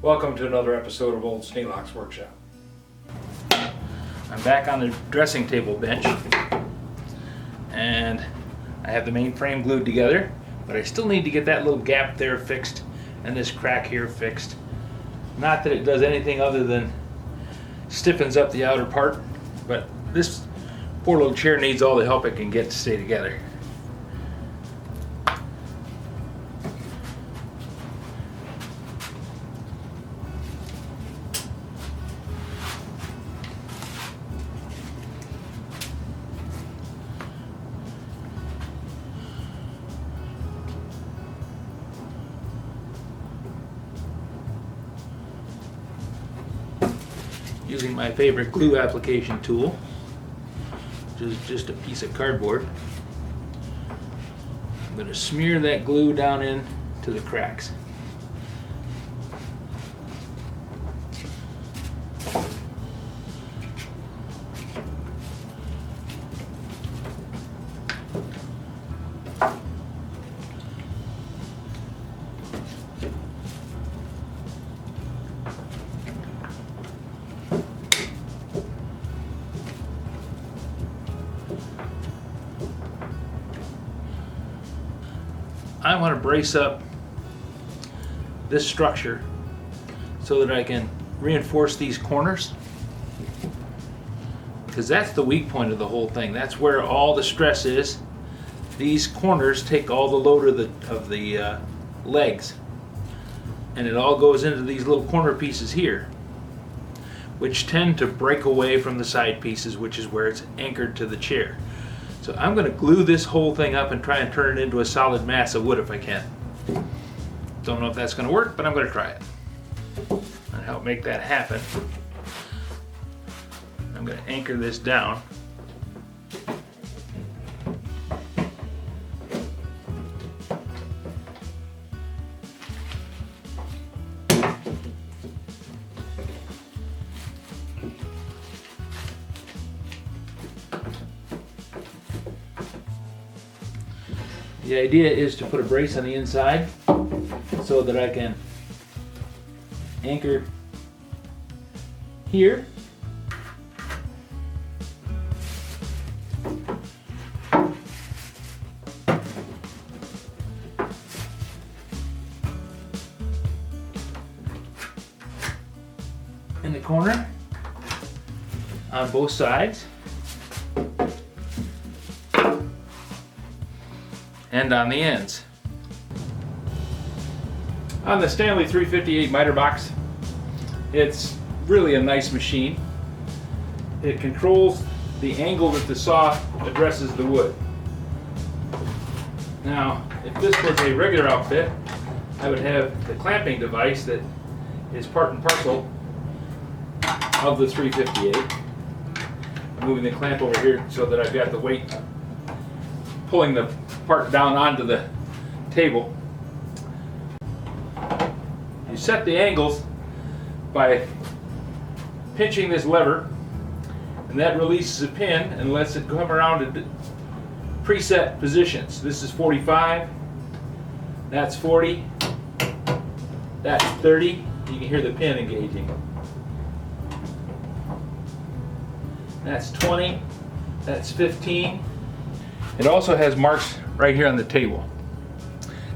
Welcome to another episode of Old Sneelock's Workshop. I'm back on the dressing table bench and I have the main frame glued together, but I still need to get that little gap there fixed and this crack here fixed. Not that it does anything other than stiffens up the outer part, but this poor little chair needs all the help it can get to stay together. Using my favorite glue application tool, which is just a piece of cardboard. I'm going to smear that glue down into the cracks. I want to brace up this structure so that I can reinforce these corners, because that's the weak point of the whole thing. That's where all the stress is. These corners take all the load of the legs, and it all goes into these little corner pieces here, which tend to break away from the side pieces, which is where it's anchored to the chair. So I'm going to glue this whole thing up and try and turn it into a solid mass of wood if I can. Don't know if that's going to work, but I'm going to try it. And help make that happen, I'm going to anchor this down. The idea is to put a brace on the inside so that I can anchor here. In the corner on both sides. And on the ends. On the Stanley 358 miter box, it's really a nice machine. It controls the angle that the saw addresses the wood. Now, if this was a regular outfit, I would have the clamping device that is part and parcel of the 358. I'm moving the clamp over here so that I've got the weight pulling the part down onto the table. You set the angles by pinching this lever, and that releases a pin and lets it come around to preset positions. This is 45, that's 40, that's 30. You can hear the pin engaging. That's 20, that's 15. It also has marks right here on the table.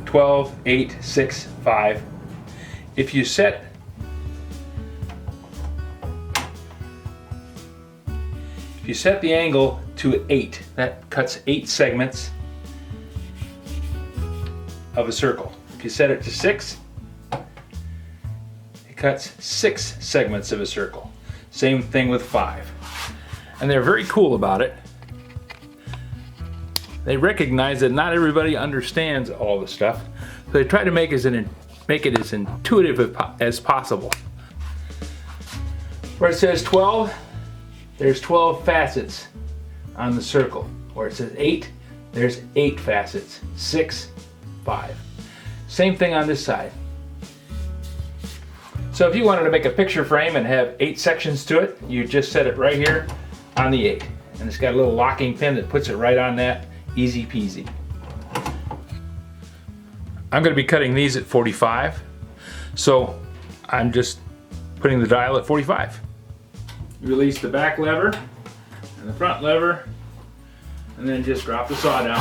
12, 8, 6, 5. If you set the angle to 8, that cuts 8 segments of a circle. If you set it to 6, it cuts 6 segments of a circle. Same thing with 5. And they're very cool about it. They recognize that not everybody understands all the stuff, so they try to make it as intuitive as possible. Where it says 12, there's 12 facets on the circle. Where it says 8, there's 8 facets. 6, 5. Same thing on this side. So if you wanted to make a picture frame and have 8 sections to it, you just set it right here on the 8. And it's got a little locking pin that puts it right on that. Easy peasy. I'm going to be cutting these at 45. So I'm just putting the dial at 45. Release the back lever and the front lever, and then just drop the saw down.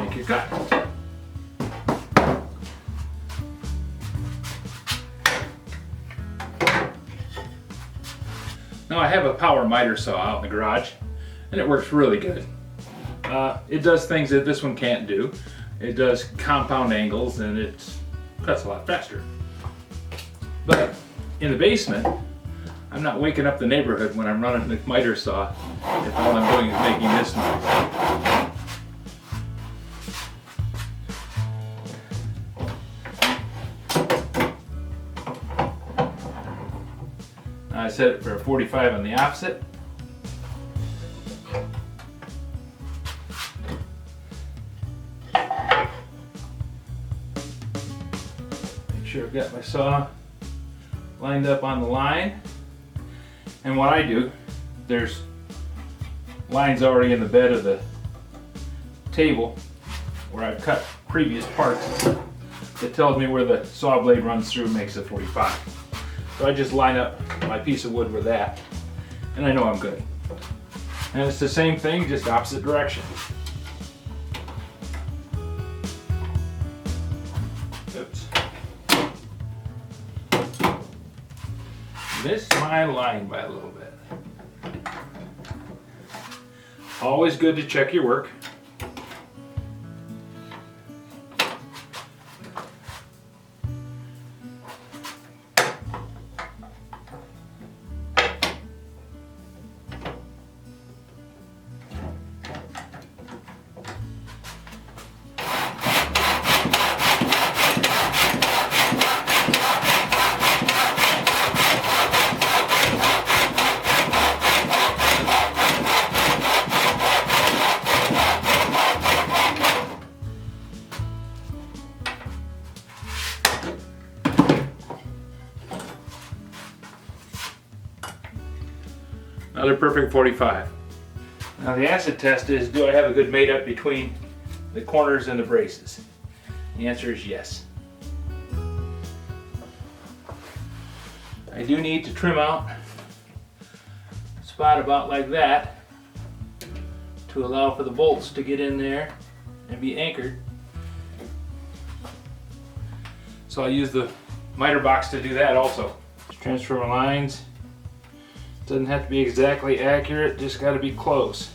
Make your cut. Now I have a power miter saw out in the garage, and it works really good. It does things that this one can't do. It does compound angles, and it cuts a lot faster. But in the basement, I'm not waking up the neighborhood when I'm running the miter saw if all I'm doing is making this noise. I set it for a 45 on the opposite. Make sure I've got my saw lined up on the line. And what I do, there's lines already in the bed of the table where I've cut previous parts that tells me where the saw blade runs through and makes a 45. So I just line up my piece of wood with that, and I know I'm good. And it's the same thing, just opposite direction. Oops. Missed my line by a little bit. Always good to check your work. Another perfect 45. Now the acid test is, do I have a good mate up between the corners and the braces? The answer is yes. I do need to trim out a spot about like that to allow for the bolts to get in there and be anchored. So I'll use the miter box to do that also. Transfer my lines. Doesn't have to be exactly accurate, just got to be close.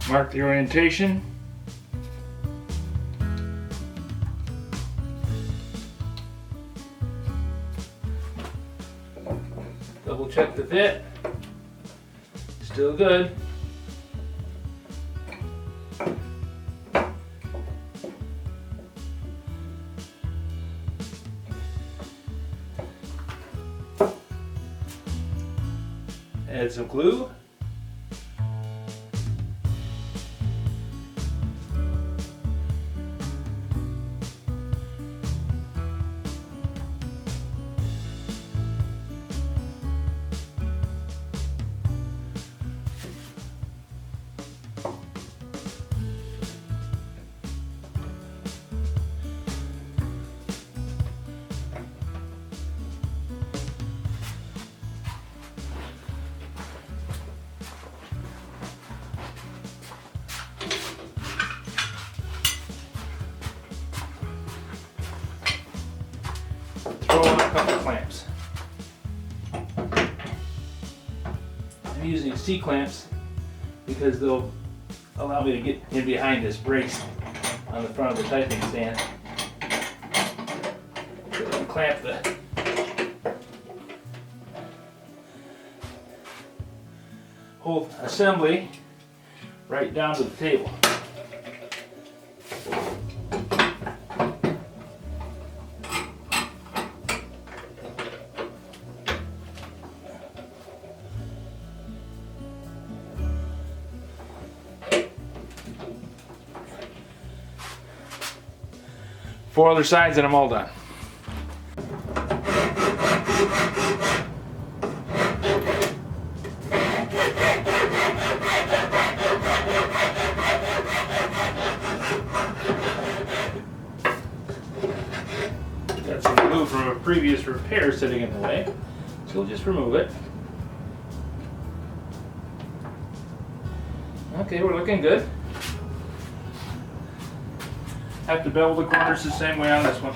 Mark the orientation. Double check the fit. Still good. Add some glue. I'm using C-clamps because they'll allow me to get in behind this brace on the front of the typing stand. So I can clamp the whole assembly right down to the table. Four other sides and I'm all done. Got some glue from a previous repair sitting in the way, so we'll just remove it. Okay, we're looking good. Have to bevel the corners the same way on this one.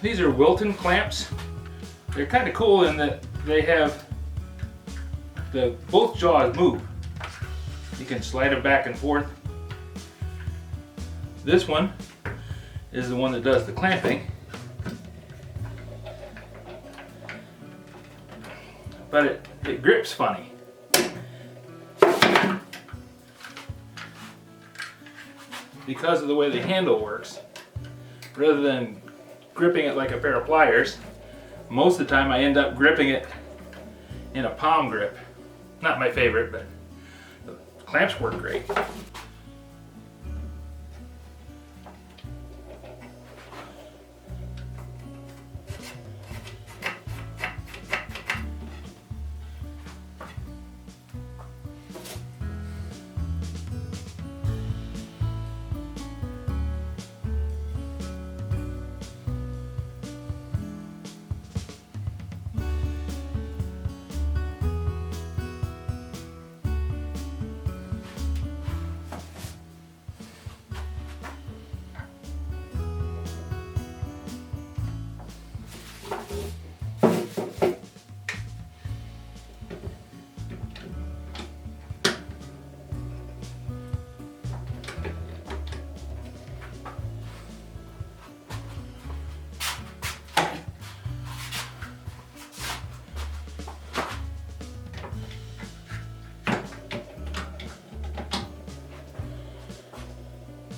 These are Wilton clamps. They're kind of cool in that they have both jaws move. You can slide them back and forth. This one is the one that does the clamping. But it grips funny. Because of the way the handle works, rather than gripping it like a pair of pliers, most of the time I end up gripping it in a palm grip. Not my favorite, but the clamps work great.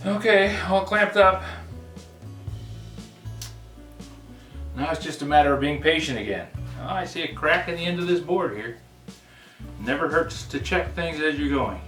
Okay, all clamped up. Now it's just a matter of being patient again. Oh, I see a crack in the end of this board here. Never hurts to check things as you're going.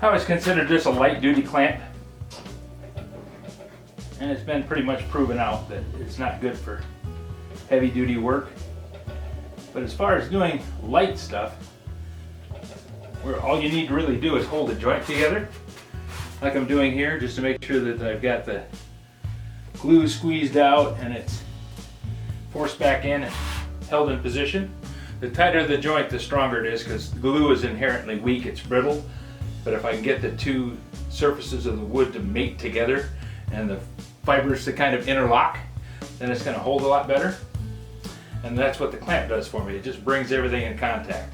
I always considered this a light duty clamp, and it's been pretty much proven out that it's not good for heavy duty work. But as far as doing light stuff, where all you need to really do is hold the joint together, like I'm doing here, just to make sure that I've got the glue squeezed out and it's forced back in and held in position. The tighter the joint, the stronger it is, because glue is inherently weak, it's brittle. But if I can get the two surfaces of the wood to mate together and the fibers to kind of interlock, then it's going to hold a lot better. And that's what the clamp does for me. It just brings everything in contact.